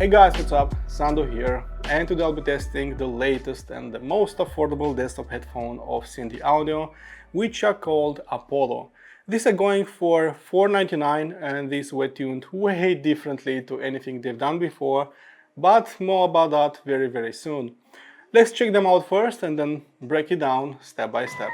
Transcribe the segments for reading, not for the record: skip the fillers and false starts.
Hey guys, what's up? Sando here, and today I'll be testing the latest and the most affordable desktop headphone of Sendy Audio, which are called Apollo. These are going for $4.99 and these were tuned way differently to anything they've done before, but more about that very soon. Let's check them out first and then break it down step by step.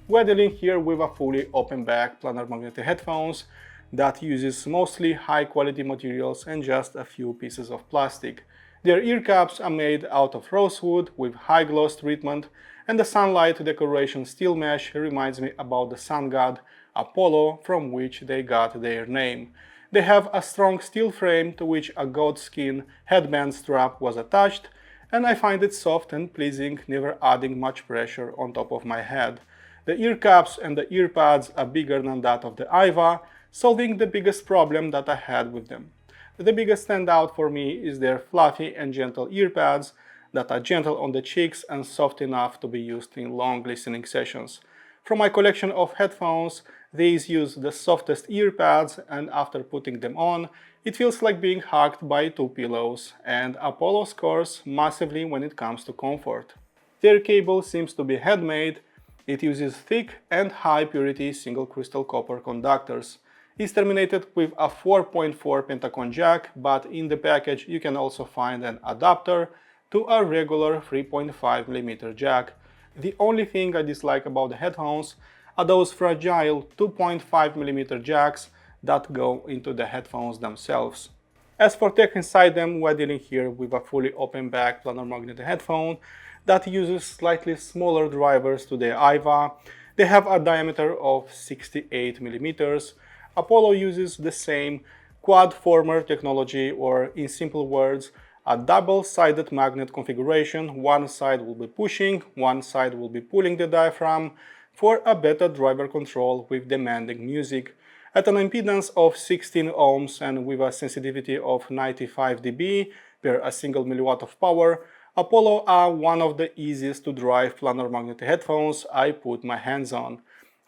We're dealing here with a fully open back planar magnetic headphones that uses mostly high quality materials and just a few pieces of plastic. Their ear caps are made out of rosewood with high gloss treatment, and the sunlight decoration steel mesh reminds me about the sun god Apollo, from which they got their name. They have a strong steel frame to which a goat skin headband strap was attached, and I find it soft and pleasing, never adding much pressure on top of my head. The ear caps and the ear pads are bigger than that of the IVA, solving the biggest problem that I had with them. The biggest standout for me is their fluffy and gentle ear pads that are gentle on the cheeks and soft enough to be used in long listening sessions. From my collection of headphones, these use the softest ear pads, and after putting them on, it feels like being hugged by two pillows, and Apollo scores massively when it comes to comfort. Their cable seems to be handmade. It uses thick and high purity single crystal copper conductors. It's terminated with a 4.4 Pentacon jack, but in the package you can also find an adapter to a regular 3.5mm jack. The only thing I dislike about the headphones are those fragile 2.5mm jacks that go into the headphones themselves. As for tech inside them, we're dealing here with a fully open back planar magnetic headphone that uses slightly smaller drivers to the IVA. They have a diameter of 68mm. Apollo uses the same quad former technology, or in simple words, a double-sided magnet configuration. One side will be pushing, one side will be pulling the diaphragm for a better driver control with demanding music. At an impedance of 16 ohms and with a sensitivity of 95 dB per a single milliwatt of power, Apollo are one of the easiest to drive planar magnetic headphones I put my hands on.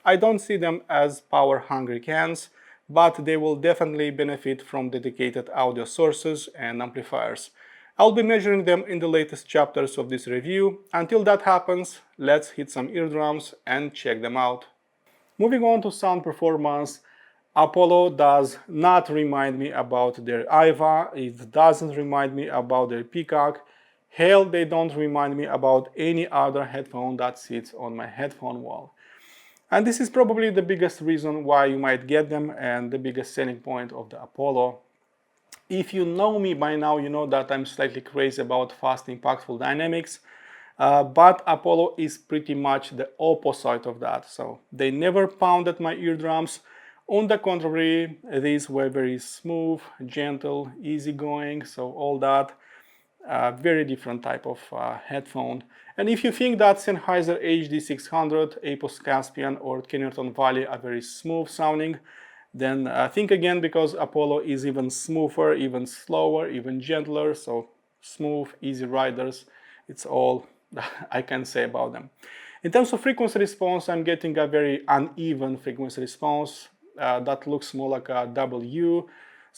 I don't see them as power-hungry cans, but they will definitely benefit from dedicated audio sources and amplifiers. I'll be measuring them in the latest chapters of this review. Until that happens, let's hit some eardrums and check them out. Moving on to sound performance, Apollo does not remind me about their IVA, it doesn't remind me about their Peacock. Hell, they don't remind me about any other headphone that sits on my headphone wall. And this is probably the biggest reason why you might get them and the biggest selling point of the Apollo. If you know me by now, you know that I'm slightly crazy about fast, impactful dynamics, but Apollo is pretty much the opposite of that. So they never pounded my eardrums. On the contrary, these were very smooth, gentle, easygoing, so all that. Very different type of headphone. And if you think that Sennheiser HD600, Apos Caspian or Kennerton Valley are very smooth sounding, then think again, because Apollo is even smoother, even slower, even gentler. So smooth, easy riders, it's all I can say about them. In terms of frequency response, I'm getting a very uneven frequency response that looks more like a W.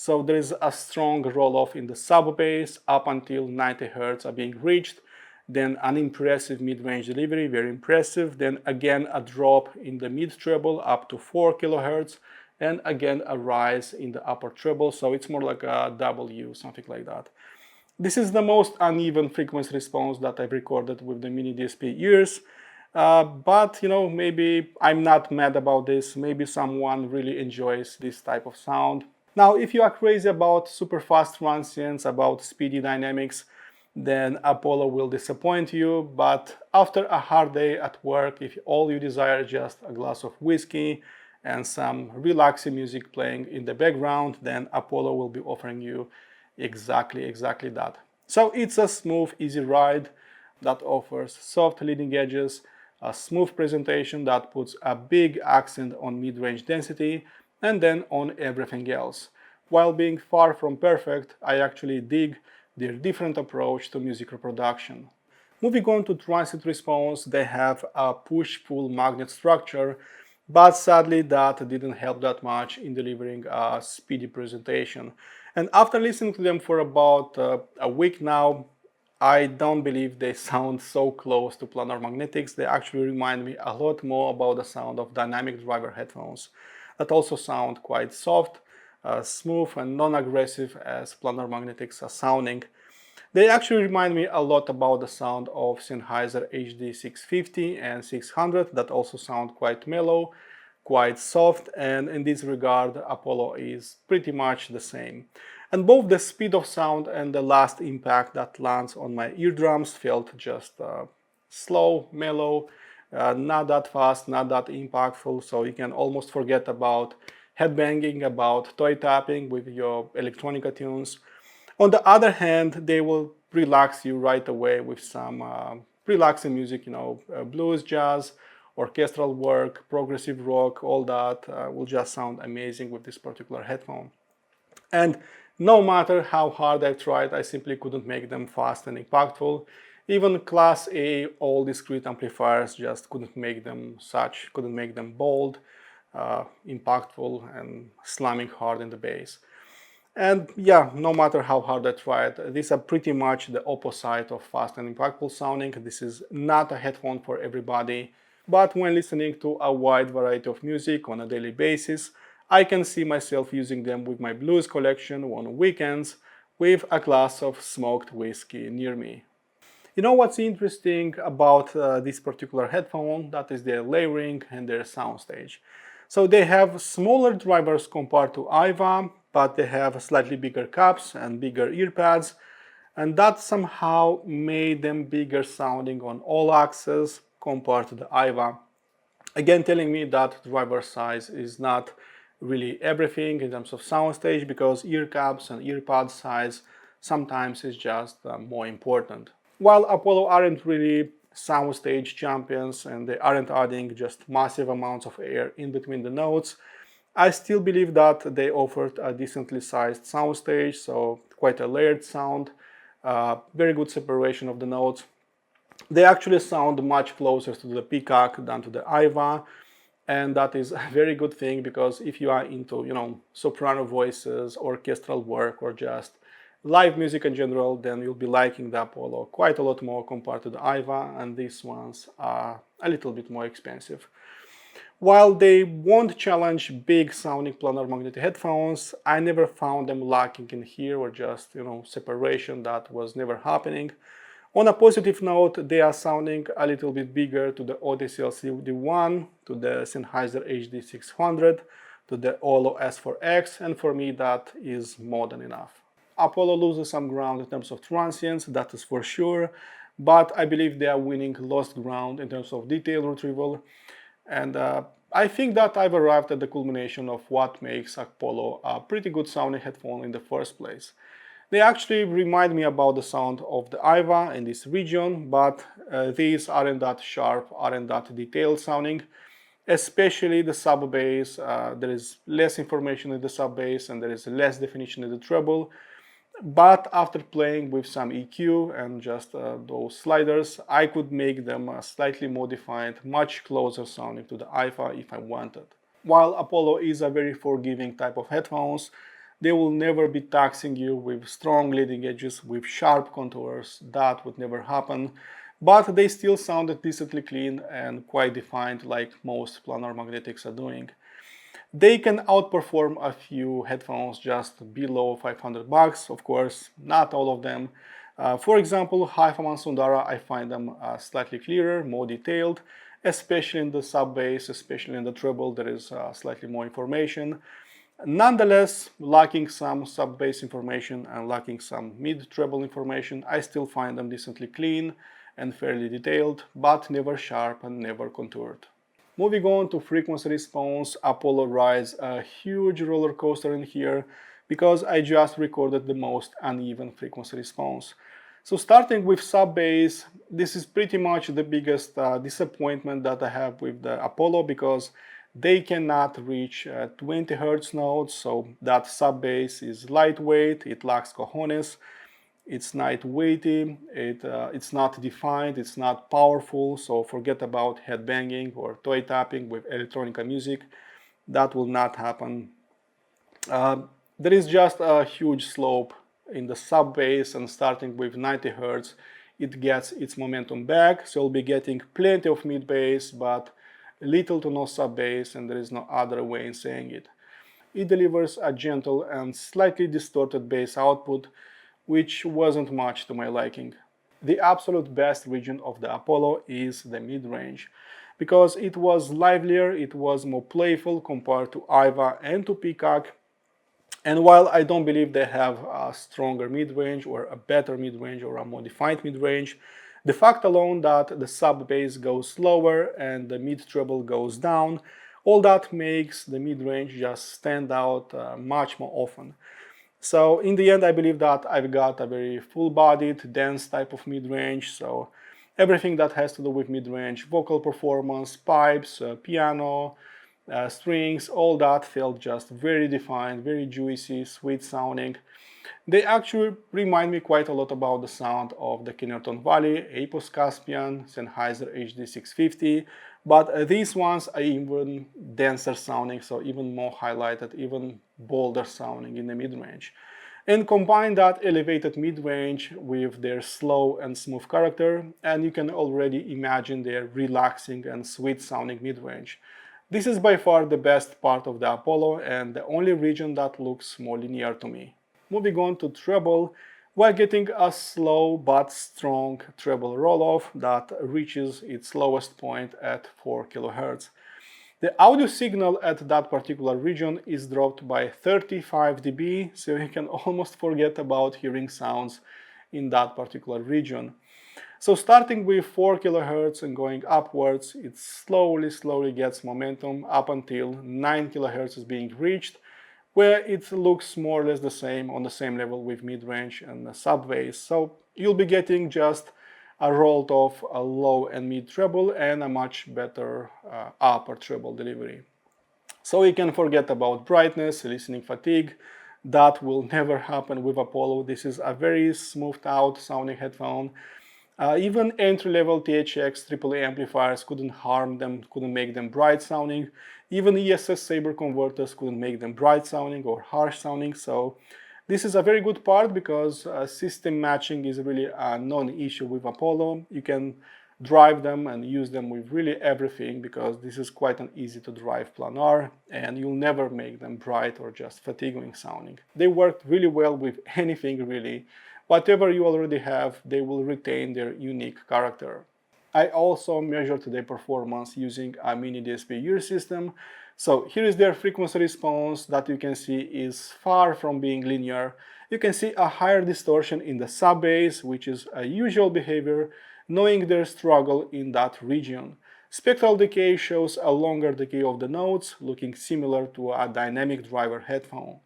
So there is a strong roll-off in the sub-bass up until 90 Hz are being reached, then an impressive mid-range delivery, very impressive, then again a drop in the mid-treble up to 4 kHz, and again a rise in the upper treble, so it's more like a W, something like that. This is the most uneven frequency response that I've recorded with the mini DSP ears, but you know, maybe I'm not mad about this, maybe someone really enjoys this type of sound. Now, if you are crazy about super fast transients, about speedy dynamics, then Apollo will disappoint you. But after a hard day at work, if all you desire is just a glass of whiskey and some relaxing music playing in the background, then Apollo will be offering you exactly that. So it's a smooth, easy ride that offers soft leading edges, a smooth presentation that puts a big accent on mid-range density and then on everything else. While being far from perfect, I actually dig their different approach to music reproduction. Moving on to Transient Response, they have a push-pull magnet structure, but sadly that didn't help that much in delivering a speedy presentation. And after listening to them for about a week now, I don't believe they sound so close to planar magnetics. They actually remind me a lot more about the sound of dynamic driver headphones that also sound quite soft, smooth and non-aggressive as planar magnetics are sounding. They actually remind me a lot about the sound of Sennheiser HD 650 and 600 that also sound quite mellow, quite soft, and in this regard Apollo is pretty much the same. And both the speed of sound and the last impact that lands on my eardrums felt just slow, mellow, not that fast, not that impactful, so you can almost forget about headbanging, about toy tapping with your electronica tunes. On the other hand, they will relax you right away with some relaxing music, blues, jazz, orchestral work, progressive rock, all that will just sound amazing with this particular headphone. And no matter how hard I tried, I simply couldn't make them fast and impactful. Even Class A all discrete amplifiers just couldn't make them bold, impactful, and slamming hard in the bass. And yeah, no matter how hard I tried, these are pretty much the opposite of fast and impactful sounding. This is not a headphone for everybody, but when listening to a wide variety of music on a daily basis, I can see myself using them with my blues collection on weekends with a glass of smoked whiskey near me. You know what's interesting about this particular headphone? That is their layering and their soundstage. So they have smaller drivers compared to IVA, but they have slightly bigger caps and bigger ear pads, and that somehow made them bigger sounding on all axes compared to the IVA. Again, telling me that driver size is not really everything in terms of soundstage, because ear caps and ear pad size sometimes is just more important. While Apollo aren't really soundstage champions and they aren't adding just massive amounts of air in between the notes, I still believe that they offered a decently sized soundstage, so quite a layered sound, very good separation of the notes. They actually sound much closer to the Peacock than to the IVA, and that is a very good thing, because if you are into, soprano voices, orchestral work, or just live music in general, then you'll be liking the Apollo quite a lot more compared to the IVA, and these ones are a little bit more expensive. While they won't challenge big sounding planar magnetic headphones, I never found them lacking in here, or just, separation that was never happening. On a positive note, they are sounding a little bit bigger to the Odyssey LCD1, to the Sennheiser HD 600, to the Olo S4X, and for me that is more than enough. Apollo loses some ground in terms of transients, that is for sure, but I believe they are winning lost ground in terms of detail retrieval, and I think that I've arrived at the culmination of what makes Apollo a pretty good sounding headphone in the first place. They actually remind me about the sound of the IVA in this region, but these aren't that sharp, aren't that detailed sounding, especially the sub bass. There is less information in the sub bass and there is less definition in the treble. But after playing with some EQ and just those sliders, I could make them slightly modified, much closer sounding to the IVA if I wanted. While Apollo is a very forgiving type of headphones, they will never be taxing you with strong leading edges, with sharp contours. That would never happen. But they still sounded decently clean and quite defined, like most planar magnetics are doing. They can outperform a few headphones just below $500, of course, not all of them. For example, Hi-Fi Sundara, I find them slightly clearer, more detailed, especially in the sub bass, especially in the treble, there is slightly more information. Nonetheless, lacking some sub bass information and lacking some mid treble information, I still find them decently clean and fairly detailed, but never sharp and never contoured. Moving on to frequency response, Apollo rides a huge roller coaster in here, because I just recorded the most uneven frequency response. So starting with sub bass, this is pretty much the biggest disappointment that I have with the Apollo, because they cannot reach 20 Hz notes, so that sub bass is lightweight, it lacks cojones, it's not weighty, it's not defined, it's not powerful, so forget about headbanging or toy tapping with electronica music. That will not happen. There is just a huge slope in the sub bass, and starting with 90 Hz, it gets its momentum back, so you'll be getting plenty of mid bass, but little to no sub bass, and there is no other way in saying it. It delivers a gentle and slightly distorted bass output, which wasn't much to my liking. The absolute best region of the Apollo is the mid-range, because it was livelier, it was more playful compared to IVA and to Peacock. And while I don't believe they have a stronger mid-range or a better mid-range or a modified mid-range, the fact alone that the sub-bass goes slower and the mid-treble goes down, all that makes the mid-range just stand out much more often. So in the end, I believe that I've got a very full-bodied, dense type of mid-range. So everything that has to do with mid-range, vocal performance, pipes, piano, strings, all that felt just very defined, very juicy, sweet sounding. They actually remind me quite a lot about the sound of the Kineton Valley, Apos Caspian, Sennheiser HD650, but these ones are even denser sounding, so even more highlighted, even bolder sounding in the mid-range. And combine that elevated mid-range with their slow and smooth character, and you can already imagine their relaxing and sweet sounding mid-range. This is by far the best part of the Apollo and the only region that looks more linear to me. Moving on to treble, we're getting a slow but strong treble roll-off that reaches its lowest point at 4 kHz. The audio signal at that particular region is dropped by 35 dB, so you can almost forget about hearing sounds in that particular region. So starting with 4 kHz and going upwards, it slowly gets momentum up until 9 kHz is being reached, where it looks more or less the same, on the same level with mid-range and sub-bass. So you'll be getting just a rolled off a low and mid treble and a much better upper treble delivery. So you can forget about brightness, listening fatigue. That will never happen with Apollo. This is a very smoothed out sounding headphone. Even entry-level THX AAA amplifiers couldn't harm them, couldn't make them bright sounding. Even ESS Sabre converters couldn't make them bright sounding or harsh sounding. So this is a very good part, because system matching is really a non-issue with Apollo. You can drive them and use them with really everything, because this is quite an easy to drive planar, and you'll never make them bright or just fatiguing sounding. They work really well with anything really. Whatever you already have, they will retain their unique character. I also measured their performance using a mini DSP ear system. So here is their frequency response that you can see is far from being linear. You can see a higher distortion in the sub-bass, which is a usual behavior, knowing their struggle in that region. Spectral decay shows a longer decay of the notes, looking similar to a dynamic driver headphone.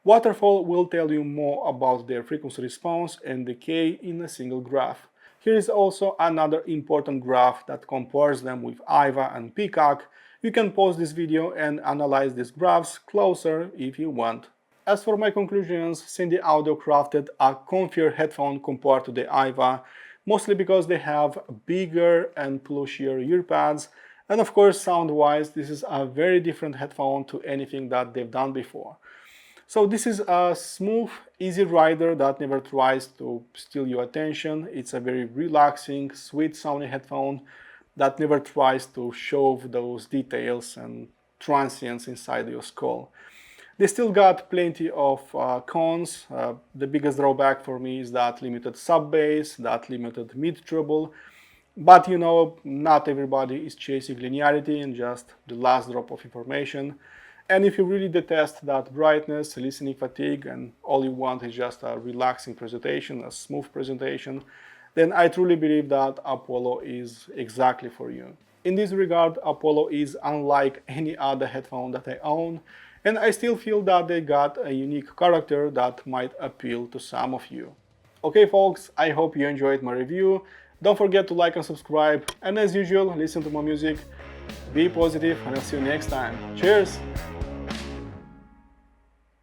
Waterfall will tell you more about their frequency response and decay in a single graph. Here is also another important graph that compares them with IVA and Peacock. You can pause this video and analyze these graphs closer if you want. As for my conclusions, Sendy Audio crafted a comfier headphone compared to the IVA, mostly because they have bigger and plushier ear pads, and of course sound-wise this is a very different headphone to anything that they've done before. So this is a smooth, easy rider that never tries to steal your attention. It's a very relaxing, sweet sounding headphone that never tries to shove those details and transients inside your skull. They still got plenty of cons. The biggest drawback for me is that limited sub-bass, that limited mid-treble. But you know, not everybody is chasing linearity and just the last drop of information. And if you really detest that brightness, listening fatigue, and all you want is just a relaxing presentation, a smooth presentation, then I truly believe that Apollo is exactly for you. In this regard, Apollo is unlike any other headphone that I own, and I still feel that they got a unique character that might appeal to some of you. Okay folks, I hope you enjoyed my review. Don't forget to like and subscribe, and as usual, listen to more music, be positive, and I'll see you next time. Cheers!